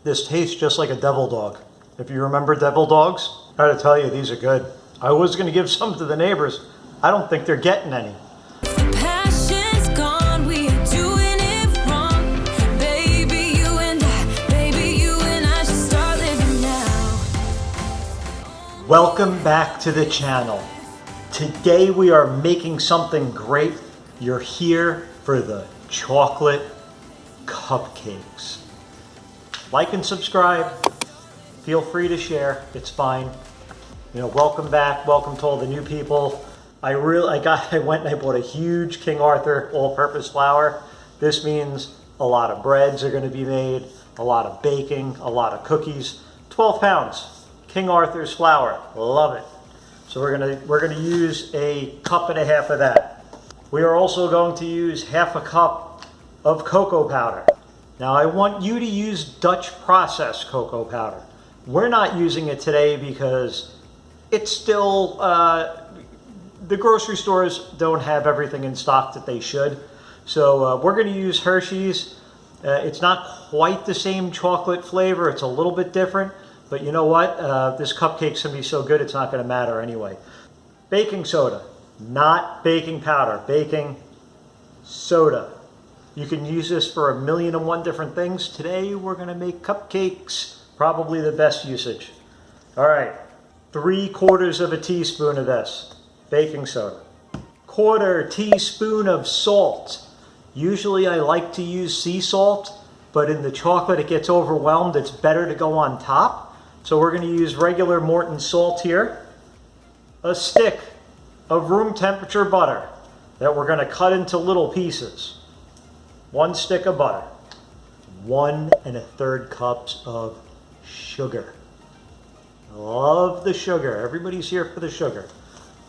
This tastes just like a devil dog. If you remember devil dogs, I gotta tell you, these are good. I was gonna give some to the neighbors. I don't think they're getting any. Passion's gone, we are doing it wrong. Baby, you and I should start living now. Welcome back to the channel. Today we are making something great. You're here for the chocolate cupcakes. Like and subscribe. Feel free to share. It's fine. You know, welcome back. Welcome to all the new people. I went and I bought a huge King Arthur all-purpose flour. This means a lot of breads are going to be made, a lot of baking, a lot of cookies. 12 pounds. King Arthur's flour. Love it. So we're gonna use a cup and a half of that. We are also going to use half a cup of cocoa powder. Now I want you to use Dutch processed cocoa powder. We're not using it today because it's still, the grocery stores don't have everything in stock that they should. So we're gonna use Hershey's. It's not quite the same chocolate flavor, it's a little bit different, but you know what? This cupcake's gonna be so good it's not gonna matter anyway. Baking soda, not baking powder, baking soda. You can use this for 1,000,001 different things. Today we're gonna make cupcakes, probably the best usage. All right, 3/4 of a teaspoon of this, baking soda. 1/4 teaspoon of salt. Usually I like to use sea salt, but in the chocolate it gets overwhelmed. It's better to go on top. So we're gonna use regular Morton salt here. A stick of room temperature butter that we're gonna cut into little pieces. 1 stick of butter. 1 1/3 cups of sugar. Love the sugar. Everybody's here for the sugar.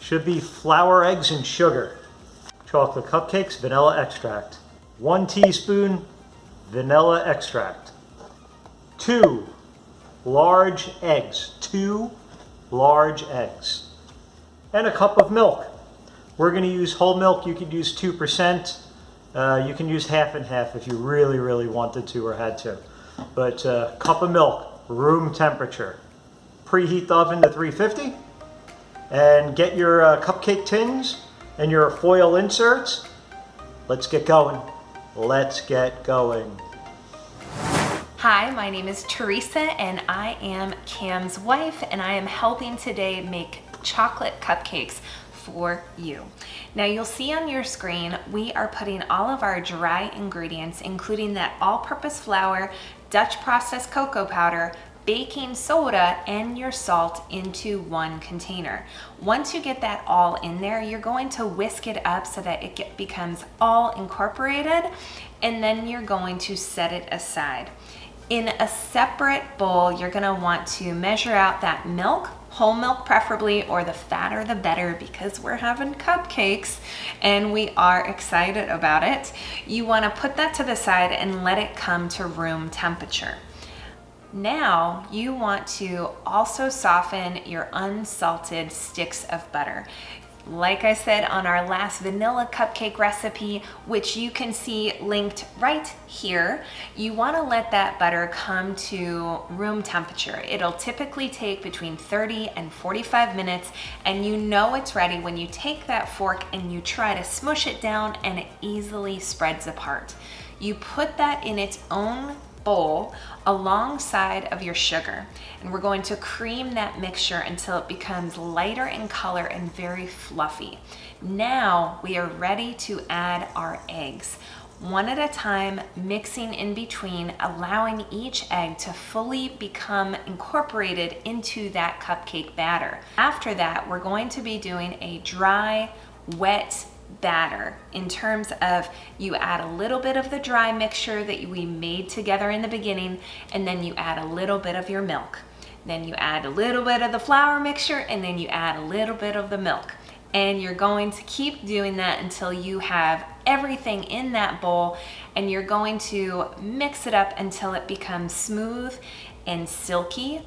Should be flour, eggs, and sugar. Chocolate cupcakes, vanilla extract. 1 teaspoon vanilla extract. 2 large eggs. 2 large eggs. And a cup of milk. We're going to use whole milk. You could use 2%. You can use half and half if you really, really wanted to or had to. But cup of milk, room temperature. Preheat the oven to 350. And get your cupcake tins and your foil inserts. Let's get going. Let's get going. Hi, my name is Theresa and I am Cam's wife, and I am helping today make chocolate cupcakes for you. Now you'll see on your screen, we are putting all of our dry ingredients, including that all-purpose flour, Dutch processed cocoa powder, baking soda, and your salt into one container. Once you get that all in there, you're going to whisk it up so that it becomes all incorporated, and then you're going to set it aside. In a separate bowl, you're gonna want to measure out that milk, whole milk preferably, or the fatter the better, because we're having cupcakes and we are excited about it. You wanna put that to the side and let it come to room temperature. Now you want to also soften your unsalted sticks of butter. Like I said on our last vanilla cupcake recipe, which you can see linked right here, you want to let that butter come to room temperature. It'll typically take between 30 and 45 minutes, and you know it's ready when you take that fork and you try to smush it down and it easily spreads apart. You put that in its own bowl alongside of your sugar, and we're going to cream that mixture until it becomes lighter in color and very fluffy. Now we are ready to add our eggs, one at a time, mixing in between, allowing each egg to fully become incorporated into that cupcake batter. After that, we're going to be doing a dry, wet batter, in terms of you add a little bit of the dry mixture that we made together in the beginning, and then you add a little bit of your milk. Then you add a little bit of the flour mixture, and then you add a little bit of the milk. And you're going to keep doing that until you have everything in that bowl, and you're going to mix it up until it becomes smooth and silky.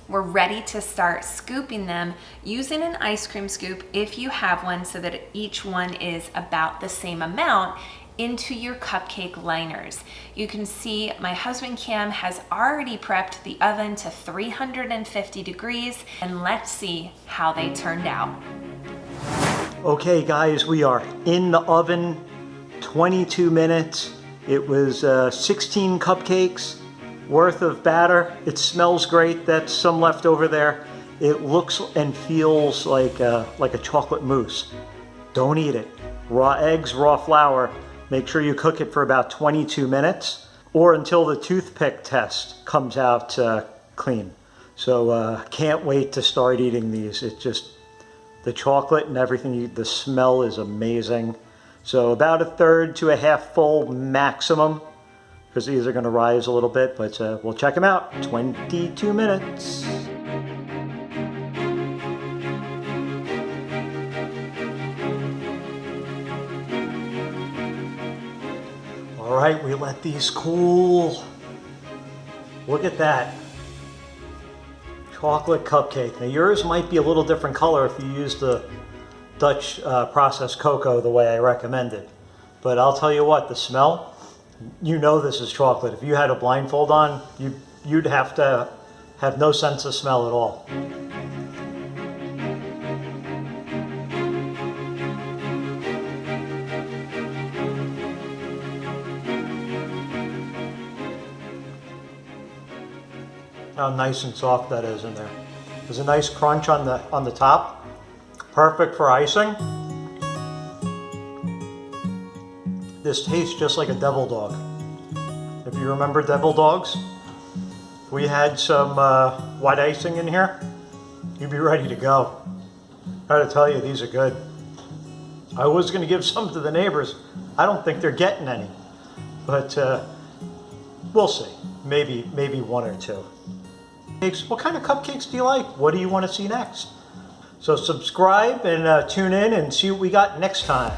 We're ready to start scooping them using an ice cream scoop if you have one, so that each one is about the same amount. into your cupcake liners. You can see my husband Cam has already prepped the oven to 350 degrees, and let's see how they turned out. Okay guys, we are in the oven, 22 minutes. It was 16 cupcakes worth of batter. It smells great. That's some left over there. It looks and feels like a chocolate mousse. Don't eat it. Raw eggs, raw flour. Make sure you cook it for about 22 minutes or until the toothpick test comes out clean. So can't wait to start eating these. It just, the chocolate and everything, the smell is amazing. So about 1/3 to 1/2 full maximum, because these are going to rise a little bit, but we'll check them out. 22 minutes. All right, we let these cool. Look at that. Chocolate cupcake. Now yours might be a little different color if you use the Dutch processed cocoa the way I recommended. But I'll tell you what, the smell, you know this is chocolate. If you had a blindfold on, you'd have to have no sense of smell at all. How nice and soft that is in there. There's a nice crunch on the top. Perfect for icing. This tastes just like a devil dog. If you remember devil dogs, if we had some white icing in here, you'd be ready to go. I gotta tell you, these are good. I was gonna give some to the neighbors. I don't think they're getting any, but we'll see. Maybe one or two. What kind of cupcakes do you like? What do you want to see next? So subscribe and tune in and see what we got next time.